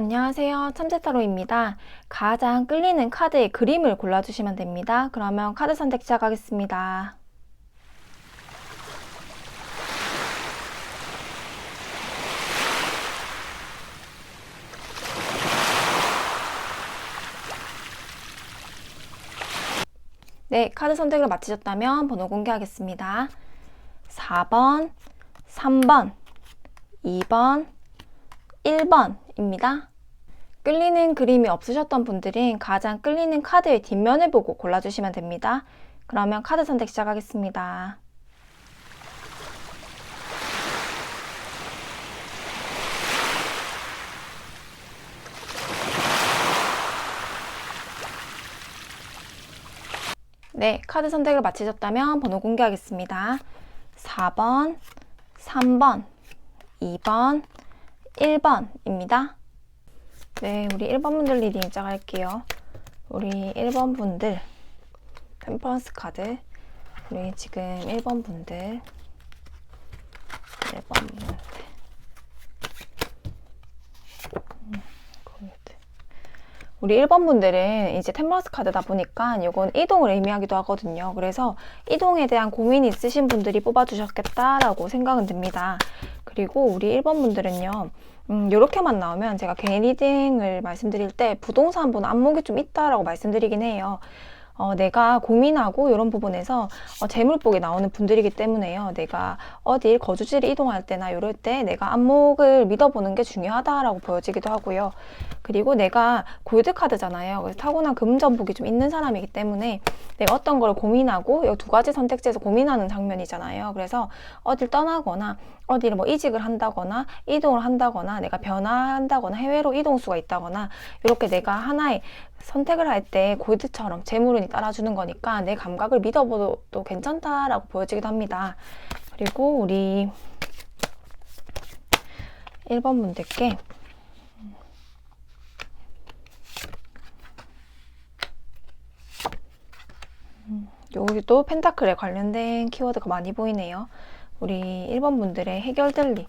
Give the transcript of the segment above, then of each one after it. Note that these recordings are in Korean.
안녕하세요. 참새타로입니다. 가장 끌리는 카드의 그림을 골라주시면 됩니다. 그러면 카드 선택 시작하겠습니다. 네, 카드 선택을 마치셨다면 번호 공개하겠습니다. 4번, 3번, 2번, 1번입니다. 끌리는 그림이 없으셨던 분들은 가장 끌리는 카드의 뒷면을 보고 골라주시면 됩니다. 그러면 카드 선택 시작하겠습니다. 네, 카드 선택을 마치셨다면 번호 공개하겠습니다. 4번, 3번, 2번, 1번입니다. 네, 우리 1번 분들 리딩 시작할게요. 우리 1번 분들 템퍼런스 카드, 우리 지금 1번 분들 우리 1번 분들은 이제 템퍼런스 카드다 보니까 이건 이동을 의미하기도 하거든요. 그래서 이동에 대한 고민이 있으신 분들이 뽑아주셨겠다라고 생각은 듭니다. 그리고 우리 1번 분들은요, 이렇게만 나오면 제가 개인 리딩을 말씀드릴 때 부동산 분 안목이 좀 있다라고 말씀드리긴 해요. 내가 고민하고 이런 부분에서 재물복이 나오는 분들이기 때문에요. 내가 어딜 거주지를 이동할 때나 이럴 때 내가 안목을 믿어보는 게 중요하다라고 보여지기도 하고요. 그리고 내가 골드카드잖아요. 그래서 타고난 금전복이 좀 있는 사람이기 때문에 내가 어떤 걸 고민하고 이 두 가지 선택지에서 고민하는 장면이잖아요. 그래서 어딜 떠나거나 어디를 뭐 이직을 한다거나 이동을 한다거나 내가 변화한다거나 해외로 이동수가 있다거나 이렇게 내가 하나의 선택을 할 때 골드처럼 재물운이 따라주는 거니까 내 감각을 믿어봐도 괜찮다라고 보여지기도 합니다. 그리고 우리 1번 분들께 여기도 펜타클에 관련된 키워드가 많이 보이네요. 우리 1번 분들의 해결될 일,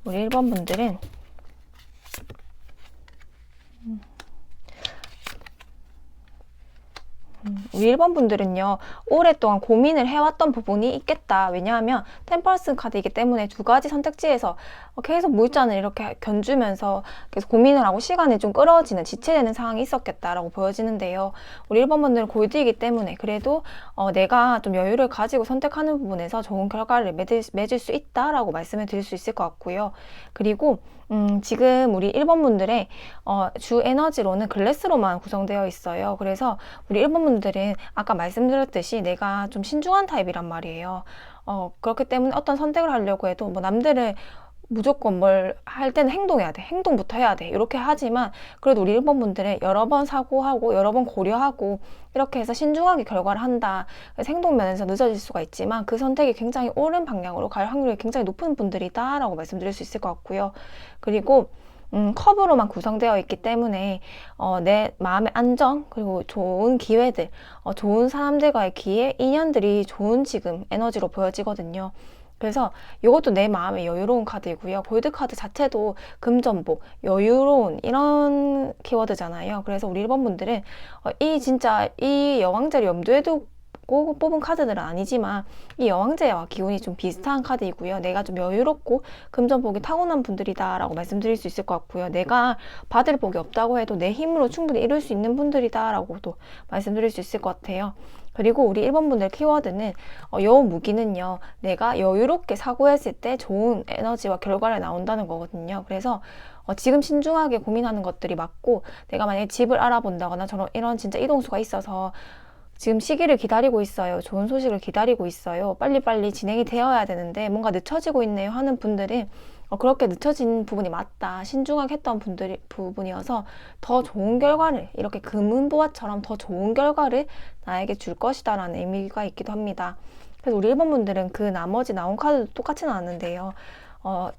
우리 1번 분들은 우리 1번 분들은요, 오랫동안 고민을 해왔던 부분이 있겠다. 왜냐하면 템퍼런스 카드이기 때문에 두 가지 선택지에서 계속 물잔을 이렇게 견주면서 계속 고민을 하고 시간이 좀 끌어지는, 지체되는 상황이 있었겠다라고 보여지는데요. 우리 1번 분들은 골드이기 때문에 그래도 내가 좀 여유를 가지고 선택하는 부분에서 좋은 결과를 맺을 수 있다라고 말씀을 드릴 수 있을 것 같고요. 그리고 지금 우리 1번 분들의 주 에너지로는 글래스로만 구성되어 있어요. 그래서 우리 1번 분들은 아까 말씀드렸듯이 내가 좀 신중한 타입이란 말이에요. 그렇기 때문에 어떤 선택을 하려고 해도 뭐 남들은 무조건 뭘 할 때는 행동해야 돼. 행동부터 해야 돼. 이렇게 하지만 그래도 우리 1번 분들은 여러 번 사고하고 여러 번 고려하고 이렇게 해서 신중하게 결과를 한다. 그래서 행동 면에서 늦어질 수가 있지만 그 선택이 굉장히 옳은 방향으로 갈 확률이 굉장히 높은 분들이다 라고 말씀드릴 수 있을 것 같고요. 그리고 컵으로만 구성되어 있기 때문에 내 마음의 안정 그리고 좋은 기회들, 좋은 사람들과의 기회, 인연들이 좋은 지금 에너지로 보여지거든요. 그래서 이것도 내 마음의 여유로운 카드이고요. 골드 카드 자체도 금전복, 여유로운 이런 키워드잖아요. 그래서 우리 1번 분들은 진짜 이 여왕제를 염두에 두고 뽑은 카드들은 아니지만 이 여왕제와 기운이 좀 비슷한 카드이고요. 내가 좀 여유롭고 금전복이 타고난 분들이다 라고 말씀드릴 수 있을 것 같고요. 내가 받을 복이 없다고 해도 내 힘으로 충분히 이룰 수 있는 분들이다 라고도 말씀드릴 수 있을 것 같아요. 그리고 우리 1번 분들 키워드는 여무기는요. 내가 여유롭게 사고했을 때 좋은 에너지와 결과를 나온다는 거거든요. 그래서 지금 신중하게 고민하는 것들이 맞고 내가 만약에 집을 알아본다거나 저런 이런 진짜 이동수가 있어서 지금 시기를 기다리고 있어요. 좋은 소식을 기다리고 있어요. 빨리빨리 진행이 되어야 되는데 뭔가 늦춰지고 있네요 하는 분들은 그렇게 늦춰진 부분이 맞다. 신중하게 했던 부분이어서 더 좋은 결과를 이렇게 금은보화처럼 더 좋은 결과를 나에게 줄 것이다 라는 의미가 있기도 합니다. 그래서 우리 1번 분들은 그 나머지 나온 카드도 똑같지는 않은데요.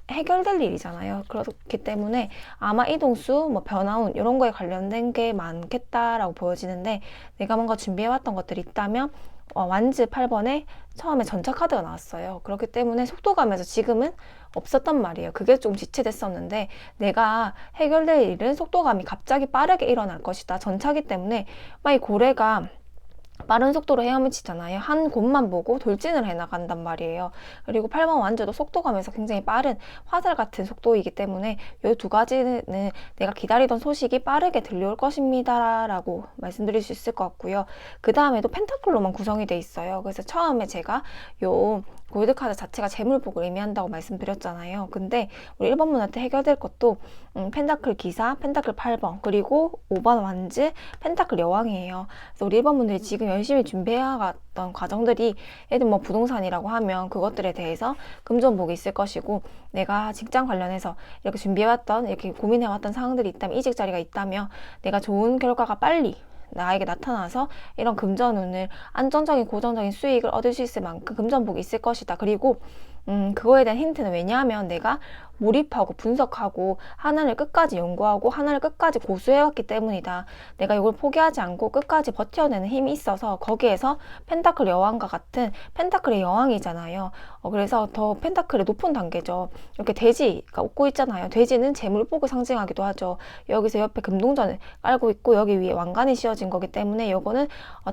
해결될 일이잖아요. 그렇기 때문에 아마 이동수, 뭐 변화운 이런 거에 관련된 게 많겠다라고 보여지는데 내가 뭔가 준비해왔던 것들이 있다면 완즈 8번에 처음에 전차 카드가 나왔어요. 그렇기 때문에 속도감에서 지금은 없었단 말이에요. 그게 좀 지체됐었는데 내가 해결될 일은 속도감이 갑자기 빠르게 일어날 것이다. 전차기 때문에 막 이 고래가 빠른 속도로 헤엄을 치잖아요. 한 곳만 보고 돌진을 해나간단 말이에요. 그리고 8번 완주도 속도감에서 굉장히 빠른 화살 같은 속도이기 때문에 이 두 가지는 내가 기다리던 소식이 빠르게 들려올 것입니다 라고 말씀드릴 수 있을 것 같고요. 그 다음에도 펜타클로만 구성이 돼 있어요. 그래서 처음에 제가 요 골드카드 자체가 재물복을 의미한다고 말씀드렸잖아요. 근데 우리 1번 분한테 해결될 것도 펜타클 기사, 펜타클 8번, 그리고 5번 완즈, 펜타클 여왕이에요. 그래서 우리 1번 분들이 지금 열심히 준비해왔던 과정들이 예를 들면 뭐 부동산이라고 하면 그것들에 대해서 금전복이 있을 것이고, 내가 직장 관련해서 이렇게 준비해왔던, 이렇게 고민해왔던 사항들이 있다면, 이직 자리가 있다면 내가 좋은 결과가 빨리 나에게 나타나서 이런 금전운을 안정적인 고정적인 수익을 얻을 수 있을 만큼 금전복이 있을 것이다. 그리고 그거에 대한 힌트는 왜냐하면 내가 몰입하고 분석하고 하나를 끝까지 연구하고 하나를 끝까지 고수해왔기 때문이다. 내가 이걸 포기하지 않고 끝까지 버텨내는 힘이 있어서 거기에서 펜타클 여왕과 같은 펜타클의 여왕이잖아요. 그래서 더 펜타클의 높은 단계죠. 이렇게 돼지가 웃고 있잖아요. 돼지는 재물복을 상징하기도 하죠. 여기서 옆에 금동전을 깔고 있고 여기 위에 왕관이 씌워진 거기 때문에 이거는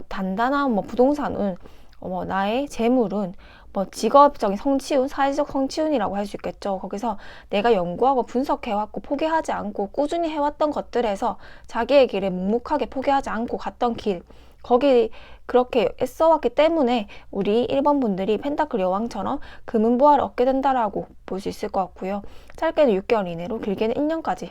단단한 뭐 부동산운, 나의 재물운, 뭐 직업적인 성취운, 사회적 성취운이라고 할 수 있겠죠. 거기서 내가 연구하고 분석해왔고 포기하지 않고 꾸준히 해왔던 것들에서 자기의 길에 묵묵하게 포기하지 않고 갔던 길, 거기 그렇게 애써왔기 때문에 우리 1번 분들이 펜타클 여왕처럼 금은보화를 얻게 된다라고 볼 수 있을 것 같고요. 짧게는 6개월 이내로, 길게는 1년까지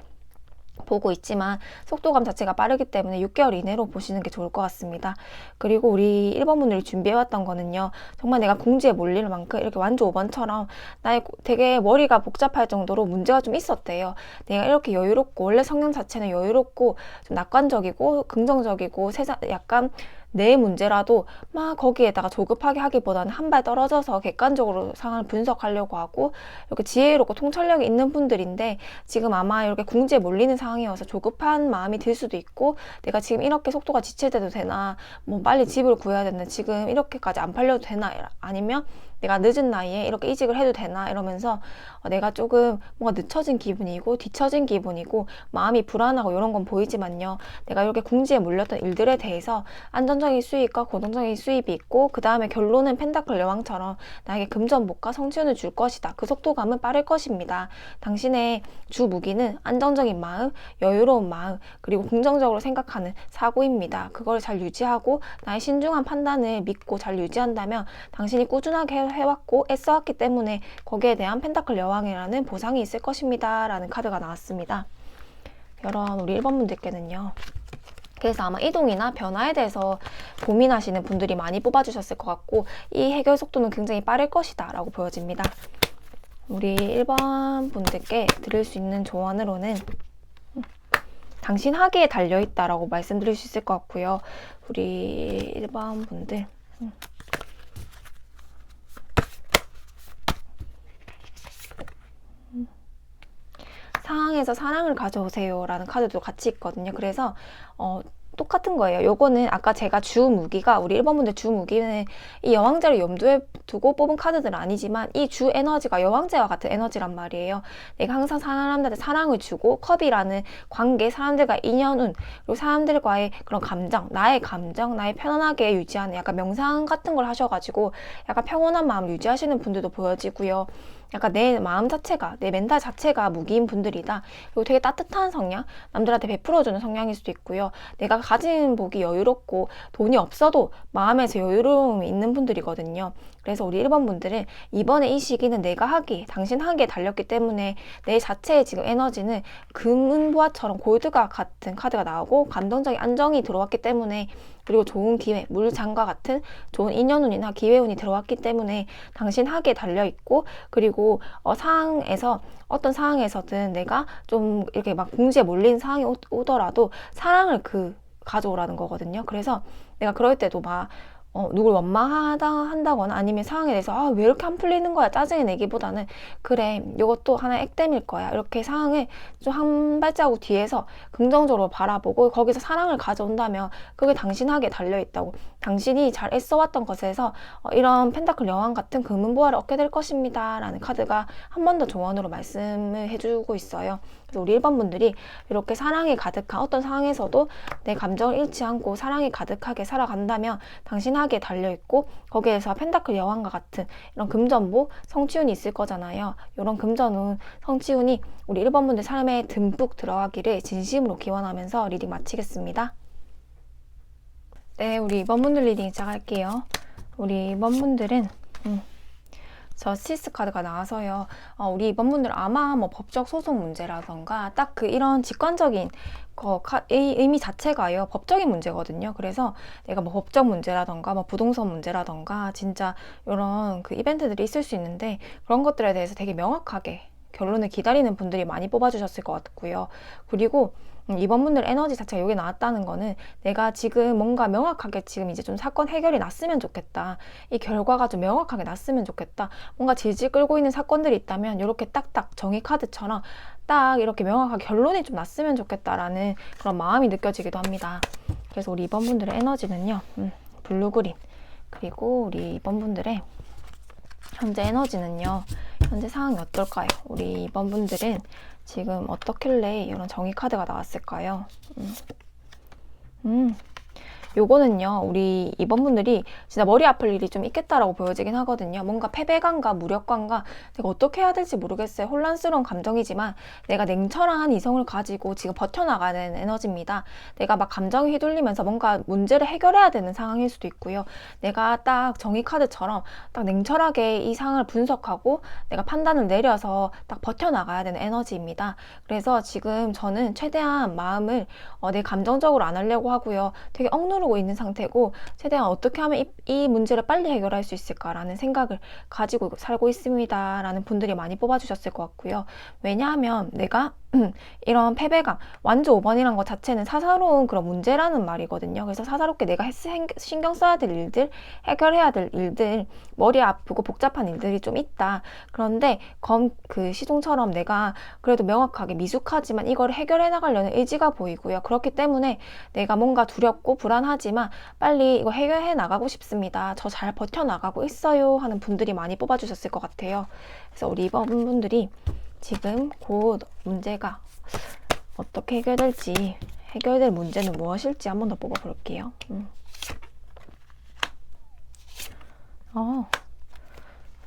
보고 있지만 속도감 자체가 빠르기 때문에 6개월 이내로 보시는 게 좋을 것 같습니다. 그리고 우리 1번 분들이 준비해왔던 거는요, 정말 내가 궁지에 몰릴 만큼 이렇게 완주 5번처럼 나의 되게 머리가 복잡할 정도로 문제가 좀 있었대요. 내가 이렇게 여유롭고, 원래 성향 자체는 여유롭고 좀 낙관적이고 긍정적이고 세상 약간 내 문제라도 막 거기에다가 조급하게 하기보다는 한 발 떨어져서 객관적으로 상황을 분석하려고 하고 이렇게 지혜롭고 통찰력이 있는 분들인데, 지금 아마 이렇게 궁지에 몰리는 상황이어서 조급한 마음이 들 수도 있고, 내가 지금 이렇게 속도가 지체돼도 되나, 뭐 빨리 집을 구해야 되나, 지금 이렇게까지 안 팔려도 되나, 아니면 내가 늦은 나이에 이렇게 이직을 해도 되나 이러면서 내가 조금 뭔가 늦춰진 기분이고 뒤처진 기분이고 마음이 불안하고 이런 건 보이지만요, 내가 이렇게 궁지에 몰렸던 일들에 대해서 안정적인 수익과 고정적인 수입이 있고, 그 다음에 결론은 펜타클 여왕처럼 나에게 금전복과 성취운을 줄 것이다. 그 속도감은 빠를 것입니다. 당신의 주 무기는 안정적인 마음, 여유로운 마음, 그리고 긍정적으로 생각하는 사고입니다. 그걸 잘 유지하고 나의 신중한 판단을 믿고 잘 유지한다면 당신이 꾸준하게 해왔고 애써왔기 때문에 거기에 대한 펜타클 여왕이라는 보상이 있을 것입니다 라는 카드가 나왔습니다. 이런 우리 1번 분들께는요, 그래서 아마 이동이나 변화에 대해서 고민하시는 분들이 많이 뽑아주셨을 것 같고, 이 해결 속도는 굉장히 빠를 것이다 라고 보여집니다. 우리 1번 분들께 드릴 수 있는 조언으로는 당신 하기에 달려있다 라고 말씀드릴 수 있을 것 같고요. 우리 1번 분들 상황에서 사랑을 가져오세요 라는 카드도 같이 있거든요. 그래서 똑같은 거예요. 요거는 아까 제가 주 무기가, 우리 1번 분들 주 무기는 이 여왕제를 염두에 두고 뽑은 카드들은 아니지만 이 주 에너지가 여왕제와 같은 에너지란 말이에요. 내가 항상 사람들한테 사랑을 주고, 컵이라는 관계, 사람들과 인연운, 그리고 사람들과의 그런 감정, 나의 편안하게 유지하는 약간 명상 같은 걸 하셔가지고 약간 평온한 마음을 유지하시는 분들도 보여지고요. 약간 내 마음 자체가, 내 멘탈 자체가 무기인 분들이다. 그리고 되게 따뜻한 성향, 남들한테 베풀어주는 성향일 수도 있고요. 내가 가진 복이 여유롭고 돈이 없어도 마음에서 여유로움이 있는 분들이거든요. 그래서 우리 1번 분들은 이번에 이 시기는 내가 하기, 당신 하기에 달렸기 때문에 내 자체의 지금 에너지는 금은보화처럼 골드가 같은 카드가 나오고 감정적인 안정이 들어왔기 때문에, 그리고 좋은 기회, 물장과 같은 좋은 인연운이나 기회운이 들어왔기 때문에 당신 하기에 달려있고, 그리고 상황에서 어떤 상황에서든 내가 좀 이렇게 막 궁지에 몰린 상황이 오더라도 사랑을 가져오라는 거거든요. 그래서 내가 그럴 때도 막 누굴 원망한다거나 아니면 상황에 대해서 왜 이렇게 안 풀리는 거야 짜증을 내기보다는 그래 이것도 하나의 액땜일 거야 이렇게 상황을 좀 한 발자국 뒤에서 긍정적으로 바라보고 거기서 사랑을 가져온다면 그게 당신에게 달려있다고 당신이 잘 애써왔던 것에서 이런 펜타클 여왕 같은 금은보화를 얻게 될 것입니다 라는 카드가 한 번 더 조언으로 말씀을 해주고 있어요. 그래서 우리 1번 분들이 이렇게 사랑이 가득한 어떤 상황에서도 내 감정을 잃지 않고 사랑이 가득하게 살아간다면 당신에게 달려있고 거기에서 펜타클 여왕과 같은 이런 금전보 성취운이 있을 거잖아요. 이런 금전운 성취운이 우리 1번 분들 삶에 듬뿍 들어가기를 진심으로 기원하면서 리딩 마치겠습니다. 네, 우리 2번 분들 리딩 시작할게요. 우리 2번 분들은 저스티스 카드가 나와서요. 우리 이번 분들 아마 뭐 법적 소송 문제라던가 딱 이런 직관적인 의미 자체가요. 법적인 문제거든요. 그래서 내가 뭐 법적 문제라던가 뭐 부동산 문제라던가 진짜 이런 이벤트들이 있을 수 있는데 그런 것들에 대해서 되게 명확하게 결론을 기다리는 분들이 많이 뽑아주셨을 것 같고요. 그리고 이번 분들 에너지 자체가 여기 나왔다는 거는 내가 지금 뭔가 명확하게 지금 이제 좀 사건 해결이 났으면 좋겠다. 이 결과가 좀 명확하게 났으면 좋겠다. 뭔가 질질 끌고 있는 사건들이 있다면 이렇게 딱딱 정의 카드처럼 딱 이렇게 명확하게 결론이 좀 났으면 좋겠다라는 그런 마음이 느껴지기도 합니다. 그래서 우리 이번 분들의 에너지는요. 블루그린 그리고 우리 이번 분들의 현재 에너지는요. 현재 상황이 어떨까요? 우리 이번 분들은 지금 어떻길래 이런 정의 카드가 나왔을까요? 요거는요, 우리 이번 분들이 진짜 머리 아플 일이 좀 있겠다라고 보여지긴 하거든요. 뭔가 패배감과 무력감과 내가 어떻게 해야 될지 모르겠어요. 혼란스러운 감정이지만 내가 냉철한 이성을 가지고 지금 버텨나가는 에너지입니다. 내가 막 감정이 휘둘리면서 뭔가 문제를 해결해야 되는 상황일 수도 있고요. 내가 딱 정의 카드처럼 딱 냉철하게 이 상황을 분석하고 내가 판단을 내려서 딱 버텨나가야 되는 에너지입니다. 그래서 지금 저는 최대한 마음을 내 감정적으로 안 하려고 하고요. 되게 억누르고 있는 상태고 최대한 어떻게 하면 이 문제를 빨리 해결할 수 있을까라는 생각을 가지고 살고 있습니다 라는 분들이 많이 뽑아주셨을 것 같고요. 왜냐하면 내가 이런 패배감, 완주 5번이란 것 자체는 사사로운 그런 문제라는 말이거든요. 그래서 사사롭게 내가 신경 써야 될 일들, 해결해야 될 일들, 머리 아프고 복잡한 일들이 좀 있다. 그런데 시종처럼 내가 그래도 명확하게 미숙하지만 이걸 해결해 나가려는 의지가 보이고요. 그렇기 때문에 내가 뭔가 두렵고 불안하지만 빨리 이거 해결해 나가고 싶습니다. 저 잘 버텨나가고 있어요 하는 분들이 많이 뽑아주셨을 것 같아요. 그래서 우리 이번 분들이 지금 곧 문제가 어떻게 해결될지 해결될 문제는 무엇일지 한 번 더 뽑아볼게요.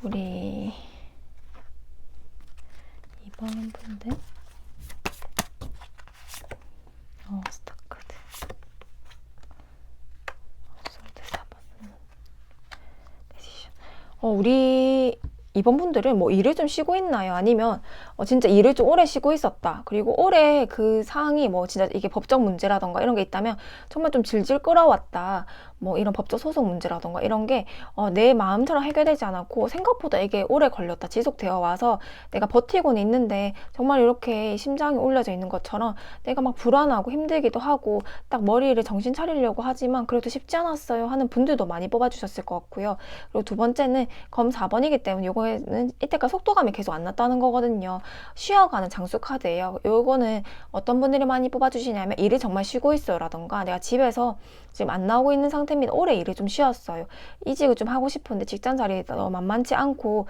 우리 이번 분들 스타카드 솔드 4번 데시션 우리 이번 분들은 뭐 일을 좀 쉬고 있나요? 아니면 진짜 일을 좀 오래 쉬고 있었다. 그리고 올해 그 상황이 뭐 진짜 이게 법적 문제라던가 이런 게 있다면 정말 좀 질질 끌어왔다. 뭐 이런 법적 소송 문제라던가 이런 게 내 마음처럼 해결되지 않았고 생각보다 이게 오래 걸렸다. 지속되어 와서 내가 버티고는 있는데 정말 이렇게 심장이 올려져 있는 것처럼 내가 막 불안하고 힘들기도 하고 딱 머리를 정신 차리려고 하지만 그래도 쉽지 않았어요 하는 분들도 많이 뽑아주셨을 것 같고요. 그리고 두 번째는 검 4번이기 때문에 요거는 이때까지 속도감이 계속 안 났다는 거거든요. 쉬어가는 장수 카드예요. 요거는 어떤 분들이 많이 뽑아주시냐면 일을 정말 쉬고 있어요 라던가 내가 집에서 지금 안 나오고 있는 상태입니다. 올해 일을 좀 쉬었어요. 이직을 좀 하고 싶은데 직장 자리에 만만치 않고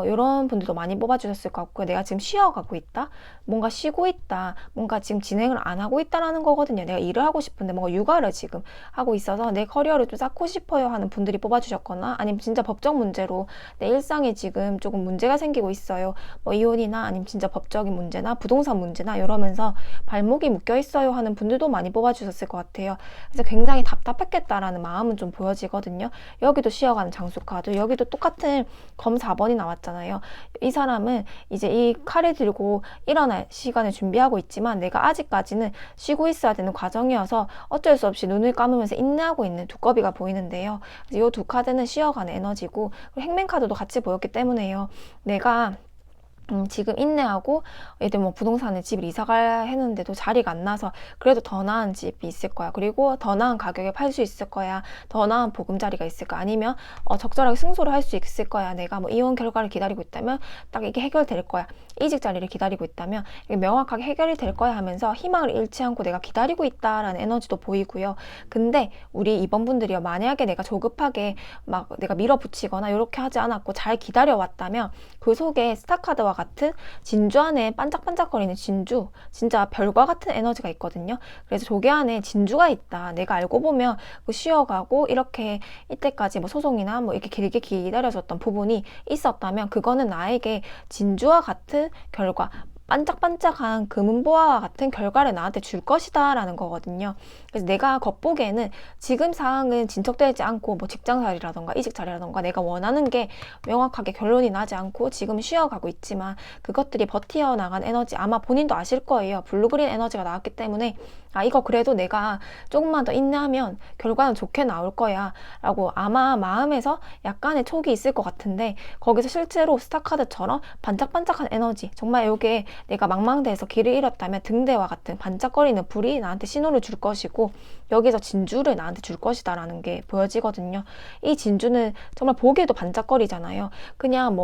이런 분들도 많이 뽑아주셨을 것 같고요. 내가 지금 쉬어가고 있다. 뭔가 쉬고 있다. 뭔가 지금 진행을 안 하고 있다라는 거거든요. 내가 일을 하고 싶은데 뭔가 육아를 지금 하고 있어서 내 커리어를 좀 쌓고 싶어요 하는 분들이 뽑아주셨거나 아니면 진짜 법적 문제로 내 일상에 지금 조금 문제가 생기고 있어요. 뭐 이혼이나 아니면 진짜 법적인 문제나 부동산 문제나 이러면서 발목이 묶여 있어요 하는 분들도 많이 뽑아주셨을 것 같아요. 그래서 굉장히 답답했겠다라는 마음은 좀 보여지거든요. 여기도 쉬어가는 장수 카드, 여기도 똑같은 검 4번이 나왔잖아요. 이 사람은 이제 이 칼을 들고 일어날 시간을 준비하고 있지만 내가 아직까지는 쉬고 있어야 되는 과정이어서 어쩔 수 없이 눈을 감으면서 인내하고 있는 두꺼비가 보이는데요. 이 두 카드는 쉬어가는 에너지고 행맨 카드도 같이 보였기 때문에요. 내가 지금 인내하고 애들 뭐 부동산에 집을 이사갈 했는데도 자리가 안 나서 그래도 더 나은 집이 있을 거야. 그리고 더 나은 가격에 팔 수 있을 거야. 더 나은 보금자리가 있을 거야. 아니면 적절하게 승소를 할 수 있을 거야. 내가 뭐 이혼 결과를 기다리고 있다면 딱 이게 해결될 거야. 이직 자리를 기다리고 있다면 이게 명확하게 해결이 될 거야 하면서 희망을 잃지 않고 내가 기다리고 있다라는 에너지도 보이고요. 근데 우리 2번 분들이요. 만약에 내가 조급하게 막 내가 밀어붙이거나 이렇게 하지 않았고 잘 기다려왔다면 그 속에 스타카드와 같은 진주 안에 반짝반짝거리는 진주, 진짜 별과 같은 에너지가 있거든요. 그래서 조개 안에 진주가 있다. 내가 알고 보면 그 쉬어가고 이렇게 이때까지 뭐 소송이나 뭐 이렇게 길게 기다려줬던 부분이 있었다면 그거는 나에게 진주와 같은 결과, 반짝반짝한 금은보화와 같은 결과를 나한테 줄 것이다 라는 거거든요. 그래서 내가 겉보기에는 지금 상황은 진척되지 않고 뭐 직장자리라던가 이직자리라던가 내가 원하는 게 명확하게 결론이 나지 않고 지금 쉬어가고 있지만 그것들이 버티어나간 에너지 아마 본인도 아실 거예요. 블루그린 에너지가 나왔기 때문에 이거 그래도 내가 조금만 더 인내하면 결과는 좋게 나올 거야 라고 아마 마음에서 약간의 촉이 있을 것 같은데 거기서 실제로 스타카드처럼 반짝반짝한 에너지 정말 이게 내가 망망대해서 길을 잃었다면 등대와 같은 반짝거리는 불이 나한테 신호를 줄 것이고 여기서 진주를 나한테 줄 것이다 라는 게 보여지거든요. 이 진주는 정말 보기에도 반짝거리잖아요. 그냥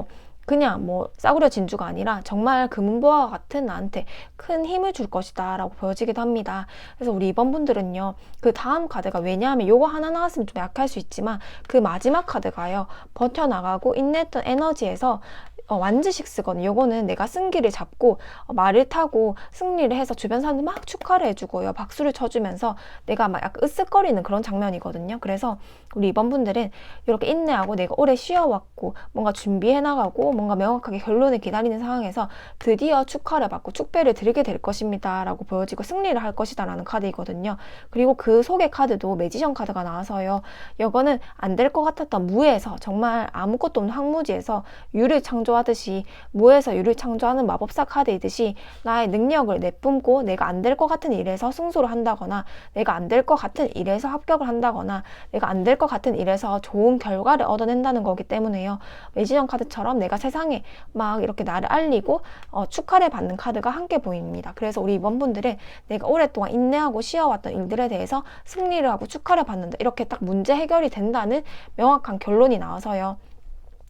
뭐 싸구려 진주가 아니라 정말 금은보화와 같은 나한테 큰 힘을 줄 것이다 라고 보여지기도 합니다. 그래서 우리 2번 분들은요 그 다음 카드가 왜냐하면 요거 하나 나왔으면 좀 약할 수 있지만 그 마지막 카드가요 버텨나가고 인내했던 에너지에서 완지식스거든요. 요거는 내가 승기를 잡고 말을 타고 승리를 해서 주변 사람들 막 축하를 해주고요. 박수를 쳐주면서 내가 막 약간 으쓱거리는 그런 장면이거든요. 그래서 우리 2번 분들은 이렇게 인내하고 내가 오래 쉬어왔고 뭔가 준비해 나가고 뭔가 명확하게 결론을 기다리는 상황에서 드디어 축하를 받고 축배를 드리게 될 것입니다. 라고 보여지고 승리를 할 것이다 라는 카드이거든요. 그리고 그 속의 카드도 매지션 카드가 나와서요. 이거는 안 될 것 같았던 무에서 정말 아무것도 없는 황무지에서 유를 창조하듯이 무에서 유를 창조하는 마법사 카드이듯이 나의 능력을 내뿜고 내가 안 될 것 같은 일에서 승소를 한다거나 내가 안 될 것 같은 일에서 합격을 한다거나 내가 안 될 것 같은 일에서 좋은 결과를 얻어낸다는 거기 때문에요. 매지션 카드처럼 내가 세상에 막 이렇게 나를 알리고 축하를 받는 카드가 함께 보입니다. 그래서 우리 이번 분들은 내가 오랫동안 인내하고 쉬어왔던 일들에 대해서 승리를 하고 축하를 받는다. 이렇게 딱 문제 해결이 된다는 명확한 결론이 나와서요.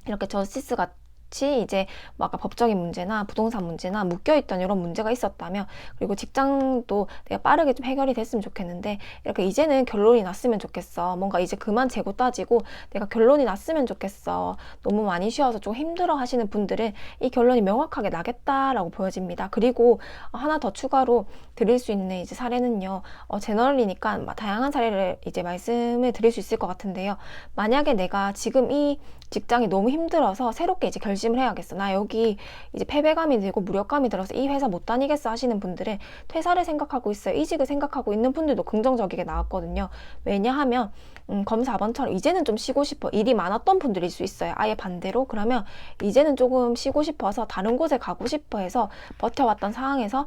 이렇게 저스티스 같이 이제 뭐 아까 법적인 문제나 부동산 문제나 묶여있던 이런 문제가 있었다면 그리고 직장도 내가 빠르게 좀 해결이 됐으면 좋겠는데 이렇게 이제는 결론이 났으면 좋겠어. 뭔가 이제 그만 재고 따지고 내가 결론이 났으면 좋겠어. 너무 많이 쉬어서 좀 힘들어 하시는 분들은 이 결론이 명확하게 나겠다라고 보여집니다. 그리고 하나 더 추가로 드릴 수 있는 이제 사례는요. 제너럴이니까 다양한 사례를 이제 말씀을 드릴 수 있을 것 같은데요. 만약에 내가 지금 이 직장이 너무 힘들어서 새롭게 이제 결심을 해야겠어. 나 여기 이제 패배감이 들고 무력감이 들어서 이 회사 못 다니겠어 하시는 분들은 퇴사를 생각하고 있어요. 이직을 생각하고 있는 분들도 긍정적이게 나왔거든요. 왜냐하면 검사 4번처럼 이제는 좀 쉬고 싶어. 일이 많았던 분들일 수 있어요. 아예 반대로. 그러면 이제는 조금 쉬고 싶어서 다른 곳에 가고 싶어 해서 버텨왔던 상황에서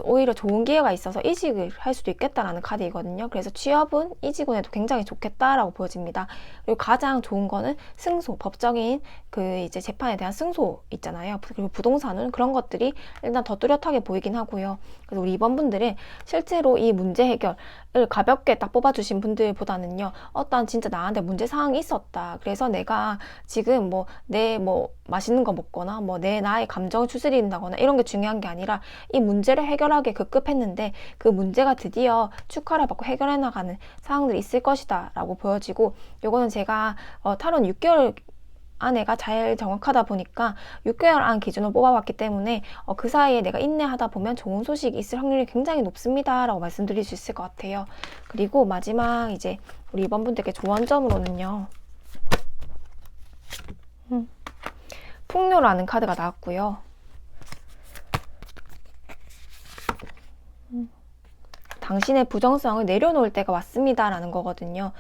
오히려 좋은 기회가 있어서 이직을 할 수도 있겠다라는 카드이거든요. 그래서 취업은 이직은 해도 굉장히 좋겠다라고 보여집니다. 그리고 가장 좋은 거는 승소, 법적인 그 이제 재판에 대한 승소 있잖아요. 그리고 부동산은 그런 것들이 일단 더 뚜렷하게 보이긴 하고요. 그래서 우리 2번 분들은 실제로 이 문제 해결을 가볍게 딱 뽑아주신 분들보다는요. 어떤 진짜 나한테 문제 사항이 있었다. 그래서 내가 지금 내 맛있는 거 먹거나 나의 감정을 추스린다거나 이런 게 중요한 게 아니라 이 문제를 해결하기 급급했는데 그 문제가 드디어 축하를 받고 해결해 나가는 상황들이 있을 것이다 라고 보여지고 요거는 제가 타론 6개월 안에가 잘 정확하다 보니까 6개월 안 기준으로 뽑아봤기 때문에 그 사이에 내가 인내하다 보면 좋은 소식이 있을 확률이 굉장히 높습니다 라고 말씀드릴 수 있을 것 같아요. 그리고 마지막 이제 우리 이번 분들께 조언점으로는요. 풍요라는 카드가 나왔고요. 당신의 부정성을 내려놓을 때가 왔습니다 라는 거거든요.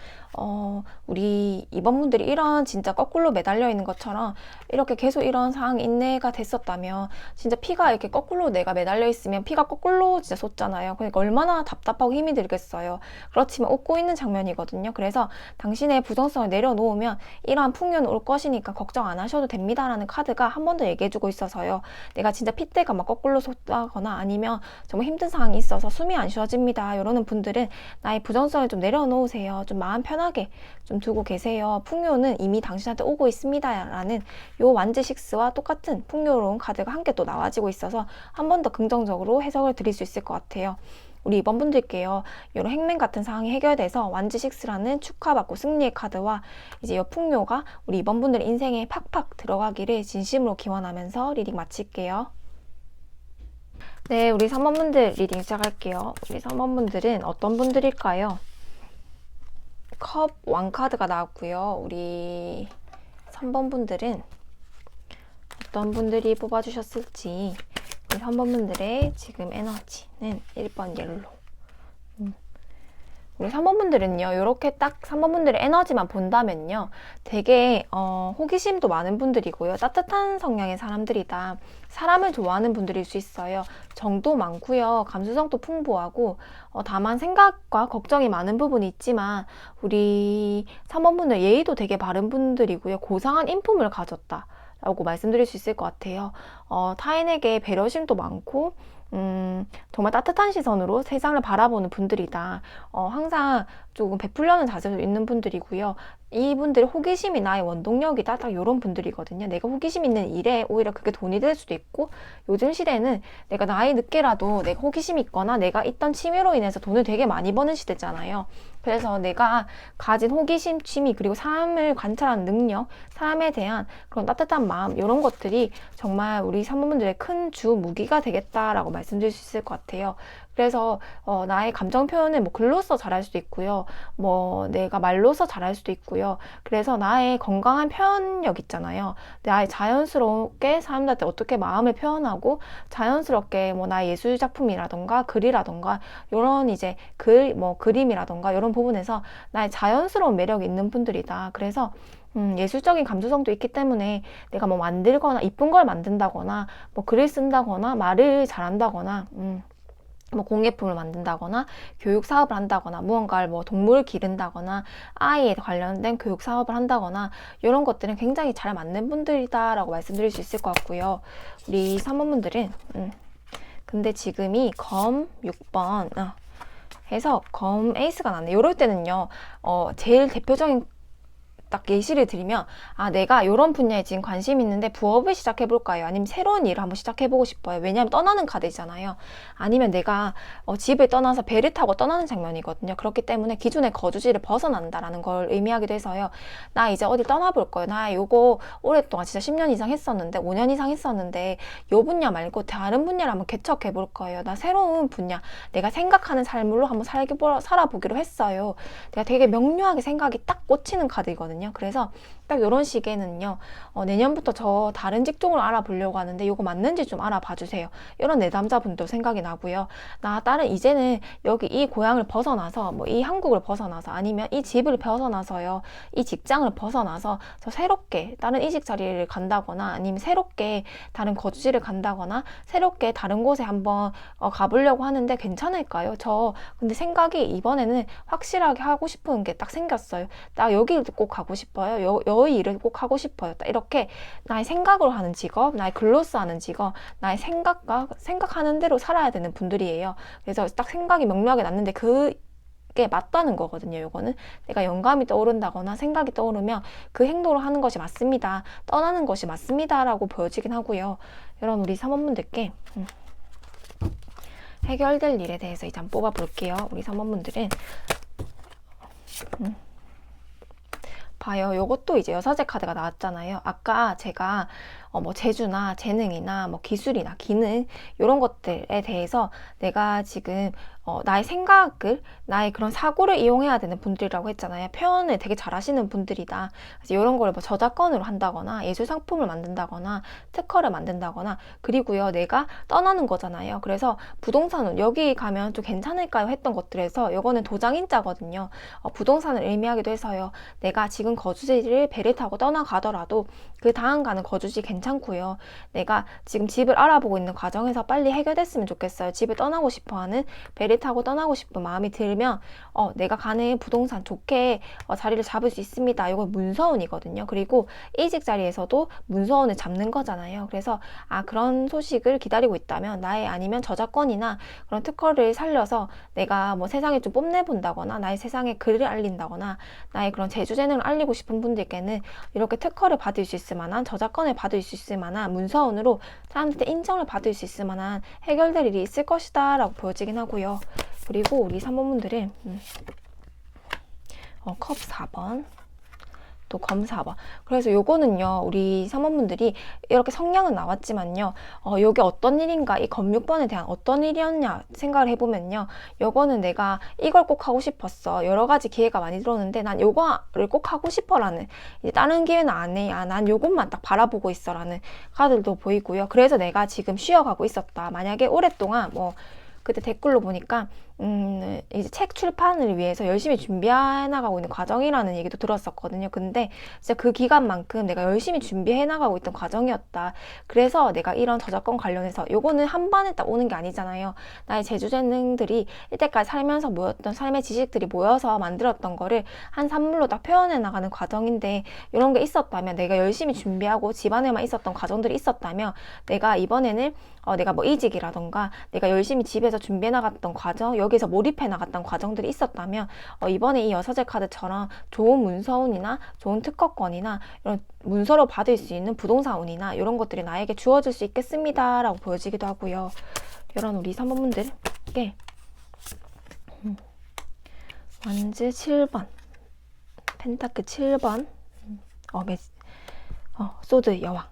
우리 2번 분들이 이런 진짜 거꾸로 매달려 있는 것처럼 이렇게 계속 이런 상황이 인내가 됐었다면 진짜 피가 이렇게 거꾸로 내가 매달려 있으면 피가 거꾸로 진짜 솟잖아요. 그러니까 얼마나 답답하고 힘이 들겠어요. 그렇지만 웃고 있는 장면이거든요. 그래서 당신의 부정성을 내려놓으면 이러한 풍요는 올 것이니까 걱정 안 하셔도 됩니다라는 카드가 한 번 더 얘기해주고 있어서요. 내가 진짜 핏대가 막 거꾸로 솟다거나 아니면 정말 힘든 상황이 있어서 숨이 안 쉬어집니다. 이러는 분들은 나의 부정성을 좀 내려놓으세요. 좀 마음 편하게 좀 두고 계세요. 풍요는 이미 당신한테 오고 있습니다. 라는 요 완제식스와 똑같은 풍요로운 카드가 함께 또 나와지고 있어서 한 번 더 긍정적으로 해석을 드릴 수 있을 것 같아요. 우리 이번 분들께요. 이런 행맨 같은 상황이 해결돼서 완지식스라는 축하받고 승리의 카드와 이제 이 풍요가 우리 이번 분들 인생에 팍팍 들어가기를 진심으로 기원하면서 리딩 마칠게요. 네, 우리 3번 분들 리딩 시작할게요. 우리 3번 분들은 어떤 분들일까요? 컵 왕카드가 나왔고요. 우리 3번 분들은 어떤 분들이 뽑아주셨을지 우리 3번 분들의 지금 에너지는 1번 옐로. 우리 3번 분들은요, 이렇게 딱 3번 분들의 에너지만 본다면요, 되게 호기심도 많은 분들이고요, 따뜻한 성향의 사람들이다. 사람을 좋아하는 분들일 수 있어요. 정도 많고요, 감수성도 풍부하고, 다만 생각과 걱정이 많은 부분이 있지만 우리 3번 분들 예의도 되게 바른 분들이고요, 고상한 인품을 가졌다 라고 말씀드릴 수 있을 것 같아요. 타인에게 배려심도 많고 정말 따뜻한 시선으로 세상을 바라보는 분들이다. 항상 조금 베풀려는 자세도 있는 분들이고요. 이분들의 호기심이 나의 원동력이다. 딱 이런 분들이거든요. 내가 호기심 있는 일에 오히려 그게 돈이 될 수도 있고, 요즘 시대는 내가 나이 늦게라도 내가 호기심이 있거나 내가 있던 취미로 인해서 돈을 되게 많이 버는 시대잖아요. 그래서 내가 가진 호기심, 취미, 그리고 사람을 관찰하는 능력, 사람에 대한 그런 따뜻한 마음, 이런 것들이 정말 우리 사모분들의 큰 주 무기가 되겠다라고 말씀드릴 수 있을 것 같아요. 그래서 나의 감정 표현을 뭐 글로써 잘할 수도 있고요, 뭐 내가 말로써 잘할 수도 있고요. 그래서 나의 건강한 표현력 있잖아요. 나의 자연스럽게 사람들한테 어떻게 마음을 표현하고 자연스럽게 뭐 나의 예술 작품이라던가 글이라던가 이런 이제 글, 뭐 그림이라던가 이런 부분에서 나의 자연스러운 매력이 있는 분들이다. 그래서 예술적인 감수성도 있기 때문에 내가 뭐 만들거나 이쁜 걸 만든다거나 뭐 글을 쓴다거나 말을 잘한다거나 뭐 공예품을 만든다거나 교육 사업을 한다거나 무언가를 뭐 동물을 기른다거나 아이에 관련된 교육 사업을 한다거나 이런 것들은 굉장히 잘 맞는 분들이다 라고 말씀드릴 수 있을 것 같고요. 우리 3번 분들은 근데 지금이 검 6번 해서 검 에이스가 나네. 이럴 때는요, 제일 대표적인 딱 예시를 드리면, 내가 이런 분야에 지금 관심 있는데 부업을 시작해볼까요? 아니면 새로운 일을 한번 시작해보고 싶어요. 왜냐하면 떠나는 카드잖아요. 아니면 내가 집을 떠나서 배를 타고 떠나는 장면이거든요. 그렇기 때문에 기존의 거주지를 벗어난다라는 걸 의미하기도 해서요. 나 이제 어디 떠나볼 거예요. 나 요거 오랫동안 진짜 10년 이상 했었는데, 5년 이상 했었는데 요 분야 말고 다른 분야를 한번 개척해볼 거예요. 나 새로운 분야, 내가 생각하는 삶으로 한번 살아보기로 했어요. 내가 되게 명료하게 생각이 딱 꽂히는 카드이거든요. 그래서 딱 이런 시기에는요, 내년부터 저 다른 직종을 알아보려고 하는데 이거 맞는지 좀 알아봐 주세요. 이런 내담자분도 생각이 나고요. 나 다른 이제는 여기 이 고향을 벗어나서 뭐 이 한국을 벗어나서 아니면 이 집을 벗어나서요, 이 직장을 벗어나서 저 새롭게 다른 이직 자리를 간다거나 아니면 새롭게 다른 거주지를 간다거나 새롭게 다른 곳에 한번 가보려고 하는데 괜찮을까요? 저 근데 생각이 이번에는 확실하게 하고 싶은 게 딱 생겼어요. 나 여기를 꼭 가고 싶어요. 이 일을 꼭 하고 싶어요. 딱 이렇게 나의 생각으로 하는 직업, 나의 글로써 하는 직업, 나의 생각하는 대로 살아야 되는 분들이에요. 그래서 딱 생각이 명료하게 났는데 그게 맞다는 거거든요. 요거는 내가 영감이 떠오른다거나 생각이 떠오르면 그 행동을 하는 것이 맞습니다. 떠나는 것이 맞습니다. 라고 보여지긴 하고요. 이런 우리 사모분들께 해결될 일에 대해서 이제 한번 뽑아볼게요. 우리 사모분들은 봐요. 요것도 이제 여사제 카드가 나왔잖아요. 아까 제가 뭐 재주나 재능이나 뭐 기술이나 기능 이런 것들에 대해서 내가 지금 나의 생각을, 나의 그런 사고를 이용해야 되는 분들이라고 했잖아요. 표현을 되게 잘하시는 분들이다. 그래서 이런 걸 뭐 저작권으로 한다거나 예술 상품을 만든다거나 특허를 만든다거나, 그리고요, 내가 떠나는 거잖아요. 그래서 부동산은 여기 가면 좀 괜찮을까요? 했던 것들에서 요거는 도장인자거든요. 부동산을 의미하기도 해서요. 내가 지금 거주지를 배를 타고 떠나가더라도 그 다음 가는 거주지 괜찮고요. 내가 지금 집을 알아보고 있는 과정에서 빨리 해결됐으면 좋겠어요. 집을 떠나고 싶어하는, 배를 타고 떠나고 싶은 마음이 들면 내가 가는 부동산 좋게 자리를 잡을 수 있습니다. 이건 문서운이거든요. 그리고 이직 자리에서도 문서운을 잡는 거잖아요. 그래서 그런 소식을 기다리고 있다면, 나의 아니면 저작권이나 그런 특허를 살려서 내가 뭐 세상에 좀 뽐내본다거나, 나의 세상에 글을 알린다거나, 나의 그런 재주재능을 알리고 싶은 분들께는 이렇게 특허를 받을 수 있을 만한, 저작권을 받을 수 있을 만한, 문서운으로 사람들한테 인정을 받을 수 있을 만한 해결될 일이 있을 것이다 라고 보여지긴 하고요. 그리고 우리 3번분들은 컵 4번, 또 검 4번. 그래서 요거는요, 우리 3번분들이 이렇게 성향은 나왔지만요, 요게 어떤 일인가, 이 검 6번에 대한 어떤 일이었냐 생각을 해보면요, 요거는 내가 이걸 꼭 하고 싶었어. 여러 가지 기회가 많이 들어오는데 난 요거를 꼭 하고 싶어 라는, 이제 다른 기회는 안 해. 난 요것만 딱 바라보고 있어 라는 카드도 보이고요. 그래서 내가 지금 쉬어가고 있었다. 만약에 오랫동안 그때 댓글로 보니까 이제 책 출판을 위해서 열심히 준비해 나가고 있는 과정이라는 얘기도 들었었거든요. 근데 진짜 그 기간만큼 내가 열심히 준비해 나가고 있던 과정이었다. 그래서 내가 이런 저작권 관련해서, 요거는 한 번에 딱 오는 게 아니잖아요. 나의 재주재능들이 이때까지 살면서 모였던 삶의 지식들이 모여서 만들었던 거를 한 산물로 딱 표현해 나가는 과정인데, 이런 게 있었다면, 내가 열심히 준비하고 집안에만 있었던 과정들이 있었다면, 내가 이번에는 내가 뭐 이직이라던가 내가 열심히 집에서 준비해 나갔던 과정, 여기서 몰입해 나갔던 과정들이 있었다면 이번에 이 여서제 카드처럼 좋은 문서운이나 좋은 특허권이나 이런 문서로 받을 수 있는 부동산운이나 이런 것들이 나에게 주어질 수 있겠습니다 라고 보여지기도 하고요. 이런 우리 3번분들께 완즈 7번, 펜타클 7번, 소드 여왕.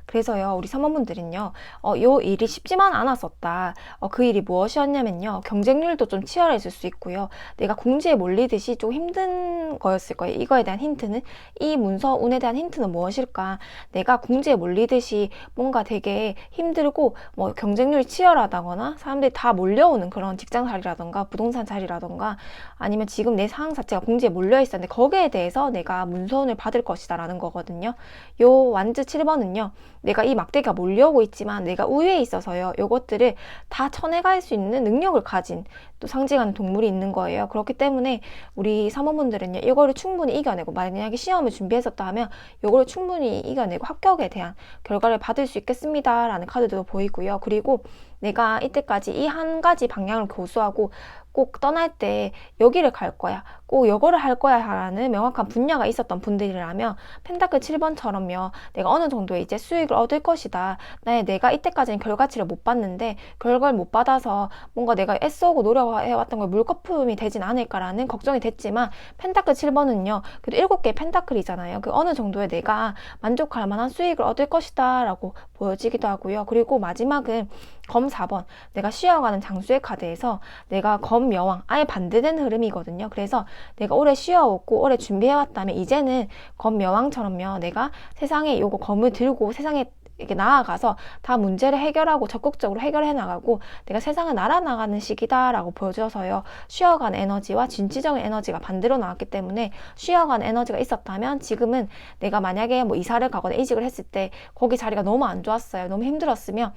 그래서요, 우리 3번분들은요, 요 일이 쉽지만 않았었다. 그 일이 무엇이었냐면요, 경쟁률도 좀 치열해질 수 있고요. 내가 궁지에 몰리듯이 좀 힘든 거였을 거예요. 이거에 대한 힌트는, 이 문서운에 대한 힌트는 무엇일까? 내가 궁지에 몰리듯이 뭔가 되게 힘들고, 경쟁률이 치열하다거나, 사람들이 다 몰려오는 그런 직장 자리라던가, 부동산 자리라던가, 아니면 지금 내 상황 자체가 궁지에 몰려있었는데, 거기에 대해서 내가 문서운을 받을 것이다 라는 거거든요. 요 완즈 7번은요, 내가 이 막대기가 몰려오고 있지만 내가 우위에 있어서요, 요것들을 다 쳐내갈 수 있는 능력을 가진 또 상징하는 동물이 있는 거예요. 그렇기 때문에 우리 사모분들은요, 이거를 충분히 이겨내고, 만약에 시험을 준비했었다 하면 요거를 충분히 이겨내고 합격에 대한 결과를 받을 수 있겠습니다 라는 카드도 보이고요. 그리고 내가 이때까지 이 한 가지 방향을 고수하고 꼭 떠날 때 여기를 갈 거야, 꼭 요거를 할 거야 라는 명확한 분야가 있었던 분들이라면, 펜타클 7번처럼요, 내가 어느 정도 이제 수익을 얻을 것이다. 내가 이때까지는 결과치를 못 봤는데 결과를 못 받아서 뭔가 내가 애써오고 노력해왔던 걸 물거품이 되진 않을까라는 걱정이 됐지만, 펜타클 7번은요, 그래도 7개의 펜타클이잖아요. 그 어느 정도의 내가 만족할 만한 수익을 얻을 것이다 라고 보여지기도 하고요. 그리고 마지막은 검 4번, 내가 쉬어가는 장수의 카드에서 내가 검 여왕, 아예 반대된 흐름이거든요. 그래서 내가 오래 쉬어왔고 오래 준비해왔다면 이제는 검 여왕처럼요, 내가 세상에 요거 검을 들고 세상에 이렇게 나아가서 다 문제를 해결하고 적극적으로 해결해 나가고 내가 세상을 날아나가는 시기다라고 보여줘서요, 쉬어간 에너지와 진취적인 에너지가 반대로 나왔기 때문에, 쉬어간 에너지가 있었다면 지금은 내가 만약에 이사를 가거나 이직을 했을 때 거기 자리가 너무 안 좋았어요, 너무 힘들었으면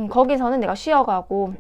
거기서는 내가 쉬어가고,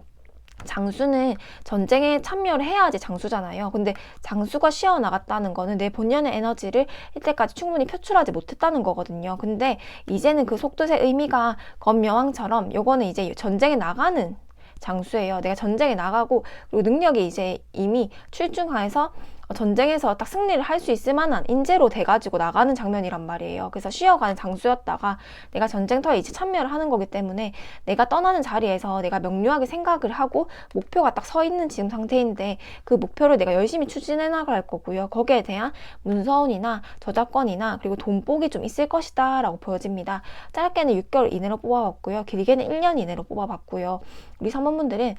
장수는 전쟁에 참여를 해야지 장수잖아요. 근데 장수가 쉬어나갔다는 거는 내 본연의 에너지를 이때까지 충분히 표출하지 못했다는 거거든요. 근데 이제는 그 속뜻의 의미가 검여왕처럼 요거는 이제 전쟁에 나가는 장수예요. 내가 전쟁에 나가고, 그리고 능력이 이제 이미 출중해서 전쟁에서 딱 승리를 할 수 있을 만한 인재로 돼가지고 나가는 장면이란 말이에요. 그래서 쉬어가는 장수였다가 내가 전쟁터에 이제 참여를 하는 거기 때문에, 내가 떠나는 자리에서 내가 명료하게 생각을 하고 목표가 딱 서 있는 지금 상태인데, 그 목표를 내가 열심히 추진해 나갈 거고요. 거기에 대한 문서운이나 저작권이나 그리고 돈복이 좀 있을 것이다 라고 보여집니다. 짧게는 6개월 이내로 뽑아봤고요, 길게는 1년 이내로 뽑아봤고요. 우리 3번분들은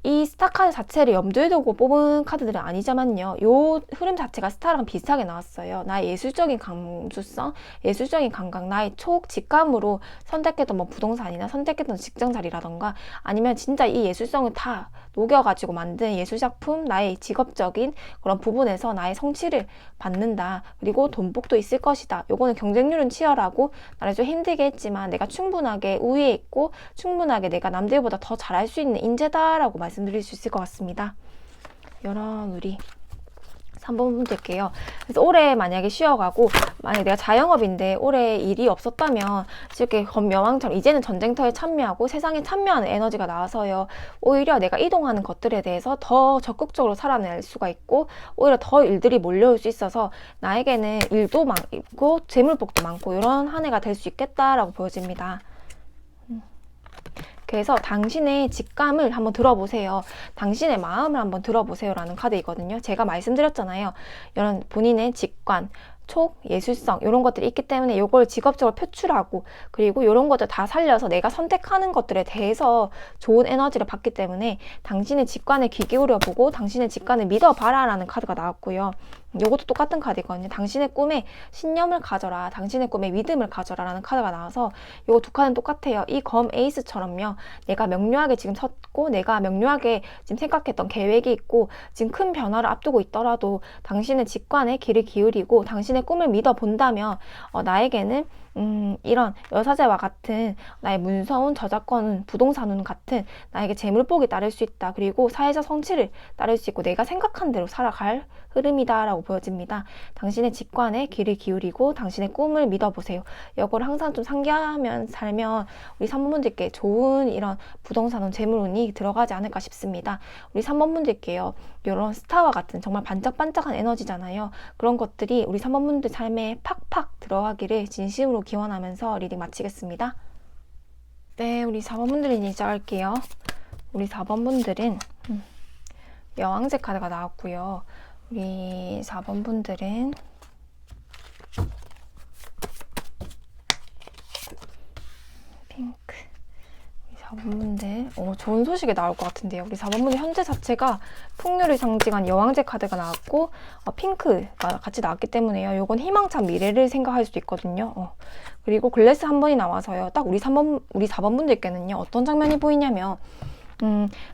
이 스타 카드 자체를 염두에 두고 뽑은 카드들은 아니지만요. 요 흐름 자체가 스타랑 비슷하게 나왔어요. 나의 예술적인 감수성, 예술적인 감각, 나의 촉, 직감으로 선택했던 뭐 부동산이나 선택했던 직장 자리라던가 아니면 진짜 이 예술성을 다 녹여가지고 만든 예술작품, 나의 직업적인 그런 부분에서 나의 성취를 받는다. 그리고 돈복도 있을 것이다. 요거는 경쟁률은 치열하고 나를 좀 힘들게 했지만 내가 충분하게 우위에 있고 충분하게 내가 남들보다 더 잘할 수 있는 인재다라고 말씀드릴 수 있을 것 같습니다. 이런 우리 3번 분들게요. 그래서 올해 만약에 쉬어가고 만약에 내가 자영업인데 올해 일이 없었다면 이렇게 검명왕처럼 이제는 전쟁터에 참여하고 세상에 참여하는 에너지가 나와서요. 오히려 내가 이동하는 것들에 대해서 더 적극적으로 살아낼 수가 있고 오히려 더 일들이 몰려올 수 있어서 나에게는 일도 많고 재물복도 많고 이런 한 해가 될 수 있겠다라고 보여집니다. 그래서 당신의 직감을 한번 들어보세요. 당신의 마음을 한번 들어보세요 라는 카드이거든요. 제가 말씀드렸잖아요. 이런 본인의 직관, 촉, 예술성 이런 것들이 있기 때문에 이걸 직업적으로 표출하고 그리고 이런 것들 다 살려서 내가 선택하는 것들에 대해서 좋은 에너지를 받기 때문에 당신의 직관에 귀 기울여 보고 당신의 직관을 믿어봐라 라는 카드가 나왔고요. 이것도 똑같은 카드거든요. 당신의 꿈에 신념을 가져라. 당신의 꿈에 믿음을 가져라 라는 카드가 나와서 이거 두 카드는 똑같아요. 이 검 에이스처럼요. 내가 명료하게 지금 섰고 내가 명료하게 지금 생각했던 계획이 있고 지금 큰 변화를 앞두고 있더라도 당신의 직관에 귀를 기울이고 당신의 꿈을 믿어본다면 나에게는 이런 여사제와 같은 나의 문서운, 저작권, 부동산운 같은 나에게 재물복이 따를 수 있다. 그리고 사회적 성취를 따를 수 있고 내가 생각한 대로 살아갈 흐름이다 라고 보여집니다. 당신의 직관에 귀를 기울이고 당신의 꿈을 믿어보세요. 이걸 항상 좀 상기하면 살면 우리 3번분들께 좋은 이런 부동산운, 재물운이 들어가지 않을까 싶습니다. 우리 3번분들께요. 이런 스타와 같은 정말 반짝반짝한 에너지잖아요. 그런 것들이 우리 3번분들 삶에 팍팍 들어가기를 진심으로 기원하면서 리딩 마치겠습니다. 네, 우리 4번분들 이제 시작할게요. 우리 4번분들은 여왕제 카드가 나왔고요. 우리 4번분들은 핑크. 우리 4번분들 좋은 소식이 나올 것 같은데요. 우리 4번분들 현재 자체가 풍요를 상징한 여왕제 카드가 나왔고 핑크가 같이 나왔기 때문에요. 요건 희망찬 미래를 생각할 수도 있거든요. 그리고 글래스 한 번이 나와서요. 딱 우리 4번분들께는요. 어떤 장면이 보이냐면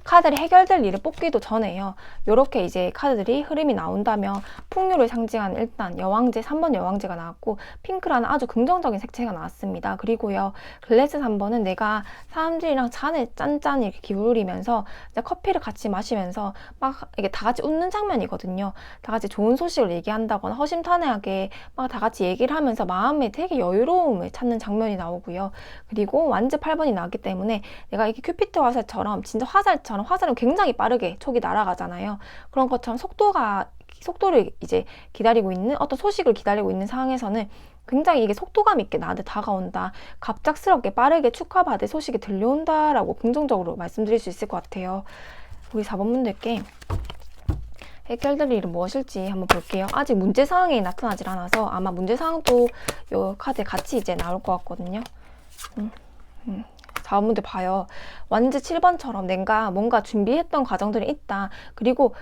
카드를 해결될 일을 뽑기도 전에요. 요렇게 이제 카드들이 흐름이 나온다면 풍요를 상징하는 일단 여왕제 3번 여왕제가 나왔고 핑크라는 아주 긍정적인 색채가 나왔습니다. 그리고요 글래스 3번은 내가 사람들이랑 잔을 짠짠 이렇게 기울이면서 이제 커피를 같이 마시면서 막 이게 다 같이 웃는 장면이거든요. 다 같이 좋은 소식을 얘기한다거나 허심탄회하게 막 다 같이 얘기를 하면서 마음에 되게 여유로움을 찾는 장면이 나오고요. 그리고 완즈 8번이 나왔기 때문에 내가 이게 큐피트 화살처럼 진짜 화살은 굉장히 빠르게 촉이 날아가잖아요. 그런 것처럼 속도를 이제 기다리고 있는 어떤 소식을 기다리고 있는 상황에서는 굉장히 이게 속도감 있게 나한테 다가온다. 갑작스럽게 빠르게 축하받을 소식이 들려온다라고 긍정적으로 말씀드릴 수 있을 것 같아요. 우리 4번분들께 해결될 일은 무엇일지 한번 볼게요. 아직 문제 상황이 나타나질 않아서 아마 문제 상황도 이 카드에 같이 이제 나올 것 같거든요. 4번분들 봐요. 완즈 7번처럼 내가 뭔가 준비했던 과정들이 있다. 그리고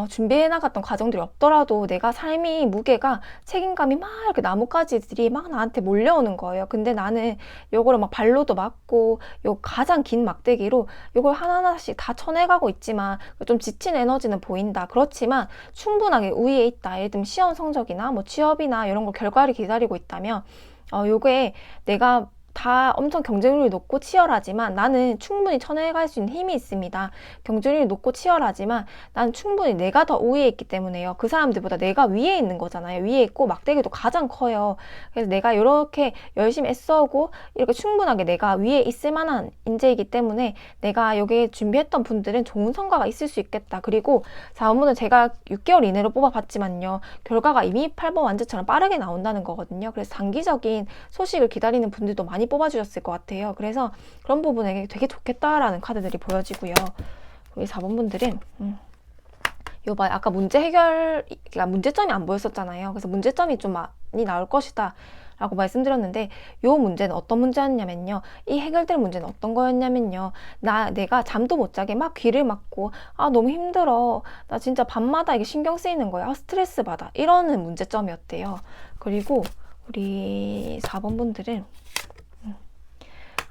준비해 나갔던 과정들이 없더라도 내가 삶이 무게가 책임감이 막 이렇게 나뭇가지들이 막 나한테 몰려오는 거예요. 근데 나는 요거를 막 발로도 맞고 요 가장 긴 막대기로 요걸 하나하나씩 다 쳐내가고 있지만 좀 지친 에너지는 보인다. 그렇지만 충분하게 우위에 있다. 예를 들면 시험 성적이나 뭐 취업이나 이런 거 결과를 기다리고 있다면 요게 내가 다 엄청 경쟁률이 높고 치열하지만 나는 충분히 쳐내갈 수 있는 힘이 있습니다. 경쟁률이 높고 치열하지만 나는 충분히 내가 더 우위에 있기 때문에요. 그 사람들보다 내가 위에 있는 거잖아요. 위에 있고 막대기도 가장 커요. 그래서 내가 이렇게 열심히 애써오고 이렇게 충분하게 내가 위에 있을 만한 인재이기 때문에 내가 여기에 준비했던 분들은 좋은 성과가 있을 수 있겠다. 그리고 4번분은 제가 6개월 이내로 뽑아봤지만요. 결과가 이미 8번 완즈처럼 빠르게 나온다는 거거든요. 그래서 단기적인 소식을 기다리는 분들도 많이 뽑아주셨을 것 같아요. 그래서 그런 부분에 되게 좋겠다라는 카드들이 보여지고요. 우리 4번분들은 요봐 아까 문제 해결, 그러니까 문제점이 안 보였었잖아요. 그래서 문제점이 좀 많이 나올 것이다 라고 말씀드렸는데 요 문제는 어떤 문제였냐면요. 이 해결될 문제는 어떤 거였냐면요. 내가 잠도 못 자게 막 귀를 막고 아 너무 힘들어. 나 진짜 밤마다 이게 신경 쓰이는 거야. 아, 스트레스 받아. 이러는 문제점이었대요. 그리고 우리 4번 분들은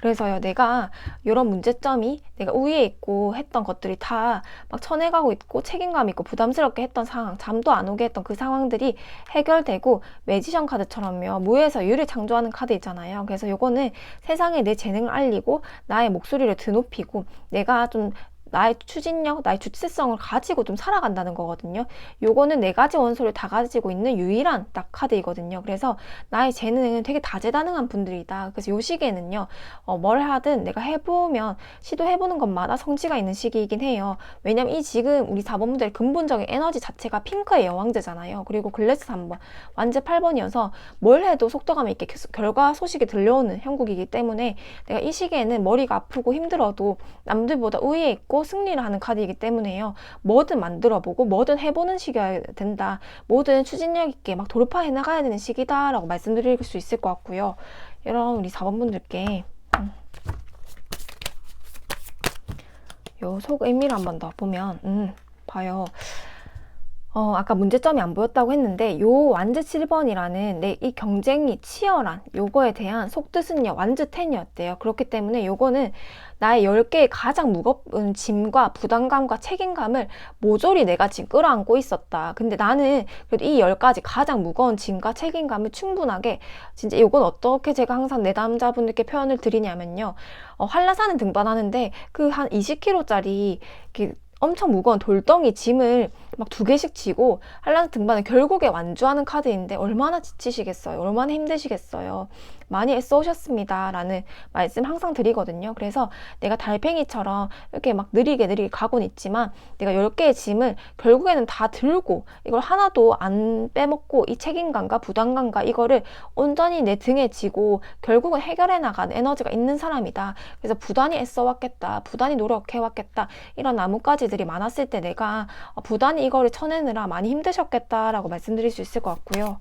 그래서요, 내가 이런 문제점이 내가 우위에 있고 했던 것들이 다 막 쳐내가고 있고 책임감 있고 부담스럽게 했던 상황, 잠도 안 오게 했던 그 상황들이 해결되고 매지션 카드처럼요, 무에서 유를 창조하는 카드 있잖아요. 그래서 요거는 세상에 내 재능을 알리고 나의 목소리를 드높이고 내가 좀 나의 추진력, 나의 주체성을 가지고 좀 살아간다는 거거든요. 요거는 네 가지 원소를 다 가지고 있는 유일한 딱 카드이거든요. 그래서 나의 재능은 되게 다재다능한 분들이다. 그래서 요 시기에는요, 뭘 하든 내가 해보면 시도해보는 것마다 성취가 있는 시기이긴 해요. 왜냐면 이 지금 우리 4번분들의 근본적인 에너지 자체가 핑크의 여왕제잖아요. 그리고 글래스 3번, 완제 8번이어서 뭘 해도 속도감 있게 결과 소식이 들려오는 형국이기 때문에 내가 이 시기에는 머리가 아프고 힘들어도 남들보다 우위에 있고 승리를 하는 카드이기 때문에요. 뭐든 만들어보고 뭐든 해보는 시기여야 된다. 뭐든 추진력 있게 막 돌파해 나가야 되는 시기다 라고 말씀드릴 수 있을 것 같고요. 이런 우리 4번 분들께 요 속 의미를 한번 더 보면 봐요. 아까 문제점이 안 보였다고 했는데 요 완즈 7번이라는 이 경쟁이 치열한 요거에 대한 속뜻은요 완즈 10이었대요. 그렇기 때문에 요거는 나의 10개의 가장 무거운 짐과 부담감과 책임감을 모조리 내가 지금 끌어안고 있었다. 근데 나는 그래도 이 10가지 가장 무거운 짐과 책임감을 충분하게 진짜 요건 어떻게 제가 항상 내 남자분들께 표현을 드리냐면요. 한라산은 등반하는데 그 한 20kg짜리 엄청 무거운 돌덩이 짐을 막 2개씩 지고 한라산 등반은 결국에 완주하는 카드인데 얼마나 지치시겠어요? 얼마나 힘드시겠어요? 많이 애써오셨습니다 라는 말씀 항상 드리거든요. 그래서 내가 달팽이처럼 이렇게 막 느리게 가곤 있지만 내가 10개의 짐을 결국에는 다 들고 이걸 하나도 안 빼먹고 이 책임감과 부담감과 이거를 온전히 내 등에 지고 결국은 해결해 나가는 에너지가 있는 사람이다. 그래서 부단히 애써왔겠다. 부단히 노력해왔겠다. 이런 나뭇가지들이 많았을 때 내가 부단히 이거를 쳐내느라 많이 힘드셨겠다라고 말씀드릴 수 있을 것 같고요.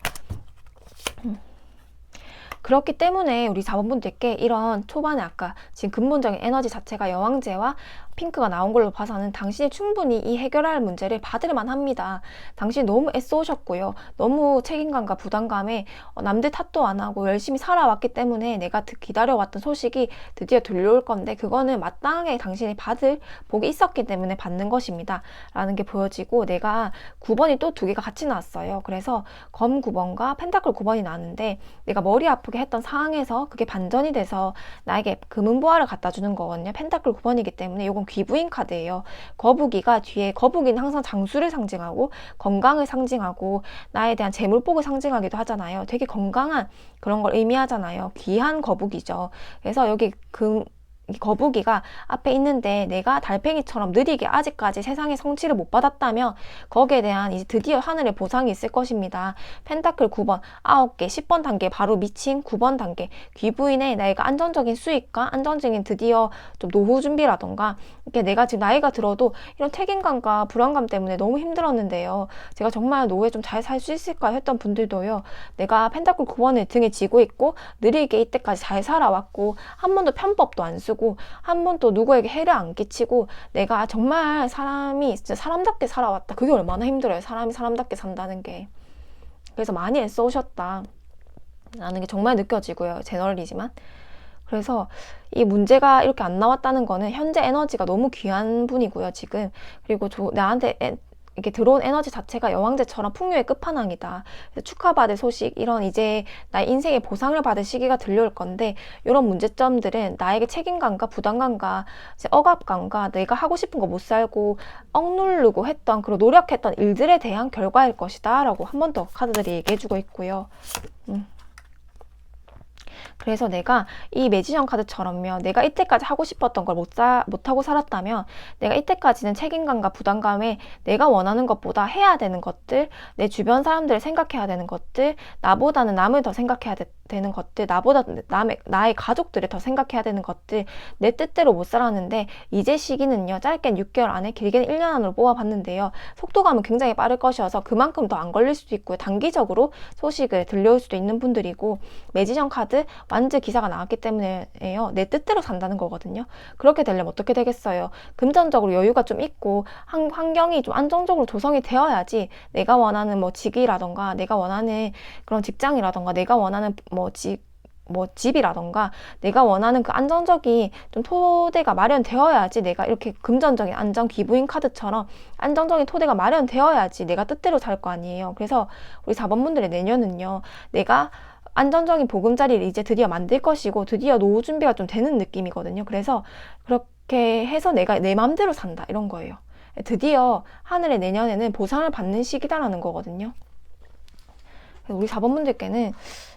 그렇기 때문에 우리 4번분들께 이런 초반에 아까 지금 근본적인 에너지 자체가 여왕제와 핑크가 나온 걸로 봐서는 당신이 충분히 이 해결할 문제를 받을만 합니다. 당신이 너무 애써오셨고요. 너무 책임감과 부담감에 남들 탓도 안 하고 열심히 살아왔기 때문에 내가 기다려왔던 소식이 드디어 들려올 건데 그거는 마땅하게 당신이 받을 복이 있었기 때문에 받는 것입니다. 라는 게 보여지고 내가 9번이 또 2개가 같이 나왔어요. 그래서 검 9번과 펜타클 9번이 나왔는데 내가 머리 아프게 했던 상황에서 그게 반전이 돼서 나에게 금은보화를 갖다 주는 거거든요. 펜타클 9번이기 때문에 이건 귀부인 카드예요. 거북이가 뒤에 거북이는 항상 장수를 상징하고 건강을 상징하고 나에 대한 재물복을 상징하기도 하잖아요. 되게 건강한 그런 걸 의미하잖아요. 귀한 거북이죠. 그래서 여기 이 거북이가 앞에 있는데 내가 달팽이처럼 느리게 아직까지 세상의 성취를 못 받았다면 거기에 대한 이제 드디어 하늘의 보상이 있을 것입니다. 펜타클 9번, 9개, 10번 단계 바로 미친 9번 단계 귀부인의 내가 안정적인 수익과 안정적인 드디어 좀 노후 준비라던가 이렇게 내가 지금 나이가 들어도 이런 책임감과 불안감 때문에 너무 힘들었는데요. 제가 정말 노후에 좀 잘 살 수 있을까 했던 분들도요. 내가 펜타클 9번을 등에 지고 있고 느리게 이때까지 잘 살아왔고 한 번도 편법도 안 쓰고 한 번도 누구에게 해를 안 끼치고 내가 정말 사람이 진짜 사람답게 살아왔다. 그게 얼마나 힘들어요. 사람이 사람답게 산다는 게. 그래서 많이 애써오셨다 라는 게 정말 느껴지고요. 제너럴이지만. 그래서 이 문제가 이렇게 안 나왔다는 거는 현재 에너지가 너무 귀한 분이고요. 지금. 그리고 나한테 이렇게 들어온 에너지 자체가 여왕제처럼 풍요의 끝판왕이다. 축하받을 소식, 이런 이제 나의 인생의 보상을 받을 시기가 들려올 건데 이런 문제점들은 나에게 책임감과 부담감과 이제 억압감과 내가 하고 싶은 거 못 살고 억누르고 했던 그리고 노력했던 일들에 대한 결과일 것이다 라고 한 번 더 카드들이 얘기해주고 있고요. 그래서 내가 이 매지션 카드처럼요. 내가 이때까지 하고 싶었던 걸 못하고 살았다면 내가 이때까지는 책임감과 부담감에 내가 원하는 것보다 해야 되는 것들, 내 주변 사람들을 생각해야 되는 것들, 나보다는 남을 더 생각해야 되는 것들, 나보다 나의 가족들을 더 생각해야 되는 것들, 내 뜻대로 못 살았는데 이제 시기는요. 짧게는 6개월 안에 길게는 1년 안으로 뽑아봤는데요. 속도감은 굉장히 빠를 것이어서 그만큼 더 안 걸릴 수도 있고요. 단기적으로 소식을 들려올 수도 있는 분들이고 매지션 카드 완즈 기사가 나왔기 때문에요. 내 뜻대로 산다는 거거든요. 그렇게 되려면 어떻게 되겠어요? 금전적으로 여유가 좀 있고 환경이 좀 안정적으로 조성이 되어야지 내가 원하는 뭐 직위라던가 내가 원하는 그런 직장이라던가 내가 원하는 집이라던가 내가 원하는 그 안정적인 좀 토대가 마련되어야지 내가 이렇게 금전적인 안정 기부인 카드처럼 안정적인 토대가 마련되어야지 내가 뜻대로 살 거 아니에요. 그래서 우리 4번분들의 내년은요. 내가 안정적인 보금자리를 이제 드디어 만들 것이고 드디어 노후 준비가 좀 되는 느낌이거든요. 그래서 그렇게 해서 내가 내 마음대로 산다 이런 거예요. 드디어 하늘의 내년에는 보상을 받는 시기다라는 거거든요. 우리 4번분들께는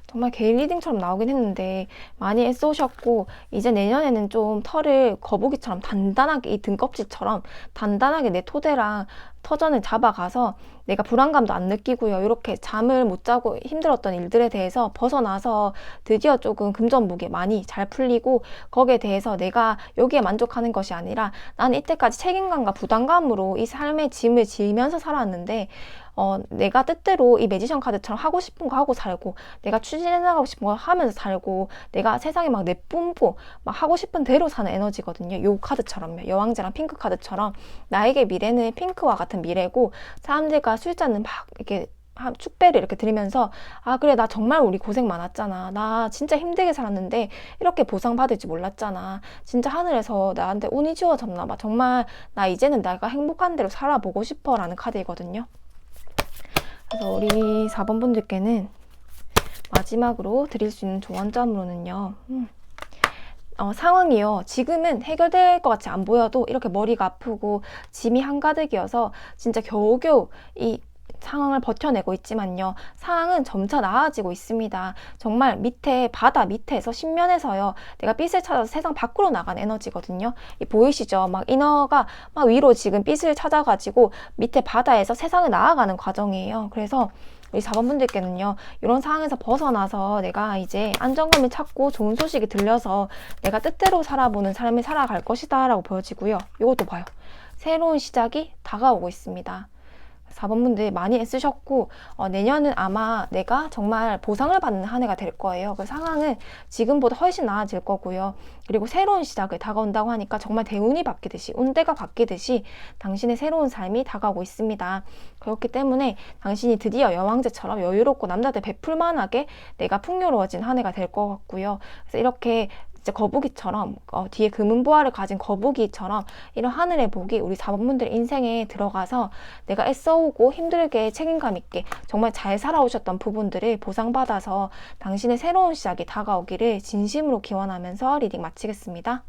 정말 개인 리딩처럼 나오긴 했는데 많이 애써오셨고 이제 내년에는 좀 털을 거북이처럼 단단하게 이 등껍질처럼 단단하게 내 토대랑 터전을 잡아가서 내가 불안감도 안 느끼고요. 이렇게 잠을 못 자고 힘들었던 일들에 대해서 벗어나서 드디어 조금 금전무게 많이 잘 풀리고 거기에 대해서 내가 여기에 만족하는 것이 아니라 나는 이때까지 책임감과 부담감으로 이 삶의 짐을 지면서 살았는데 내가 뜻대로 이 매지션 카드처럼 하고 싶은 거 하고 살고 내가 추진해 나가고 싶은 거 하면서 살고 내가 세상에 막 내뿜고 막 하고 싶은 대로 사는 에너지거든요. 요 카드처럼요. 여왕제랑 핑크 카드처럼 나에게 미래는 핑크와 같은 미래고 사람들과 술잔은 막 이렇게 축배를 이렇게 들이면서 아 그래 나 정말 우리 고생 많았잖아. 나 진짜 힘들게 살았는데 이렇게 보상받을 줄 몰랐잖아. 진짜 하늘에서 나한테 운이 주어졌나 봐. 정말 나 이제는 내가 행복한 대로 살아보고 싶어 라는 카드이거든요. 그래서 우리 4번 분들께는 마지막으로 드릴 수 있는 조언점으로는요. 상황이요. 지금은 해결될 것 같이 안 보여도 이렇게 머리가 아프고 짐이 한가득이어서 진짜 겨우겨우 이 상황을 버텨내고 있지만요. 상황은 점차 나아지고 있습니다. 정말 밑에 바다 밑에서 신면에서요. 내가 빛을 찾아서 세상 밖으로 나간 에너지거든요. 보이시죠? 막 인어가 막 위로 지금 빛을 찾아가지고 밑에 바다에서 세상을 나아가는 과정이에요. 그래서 우리 4번분들께는요. 이런 상황에서 벗어나서 내가 이제 안정감을 찾고 좋은 소식이 들려서 내가 뜻대로 살아보는 삶을 살아갈 것이다 라고 보여지고요. 이것도 봐요. 새로운 시작이 다가오고 있습니다. 4번분들 많이 애쓰셨고 내년은 아마 내가 정말 보상을 받는 한 해가 될 거예요. 그 상황은 지금보다 훨씬 나아질 거고요. 그리고 새로운 시작을 다가온다고 하니까 정말 대운이 바뀌듯이 운대가 바뀌듯이 당신의 새로운 삶이 다가오고 있습니다. 그렇기 때문에 당신이 드디어 여왕제처럼 여유롭고 남자들 베풀만하게 내가 풍요로워진 한 해가 될 것 같고요. 그래서 이렇게 진짜 거북이처럼 뒤에 금은보화를 가진 거북이처럼 이런 하늘의 복이 우리 4번분들 인생에 들어가서 내가 애써오고 힘들게 책임감 있게 정말 잘 살아오셨던 부분들을 보상받아서 당신의 새로운 시작이 다가오기를 진심으로 기원하면서 리딩 마치겠습니다.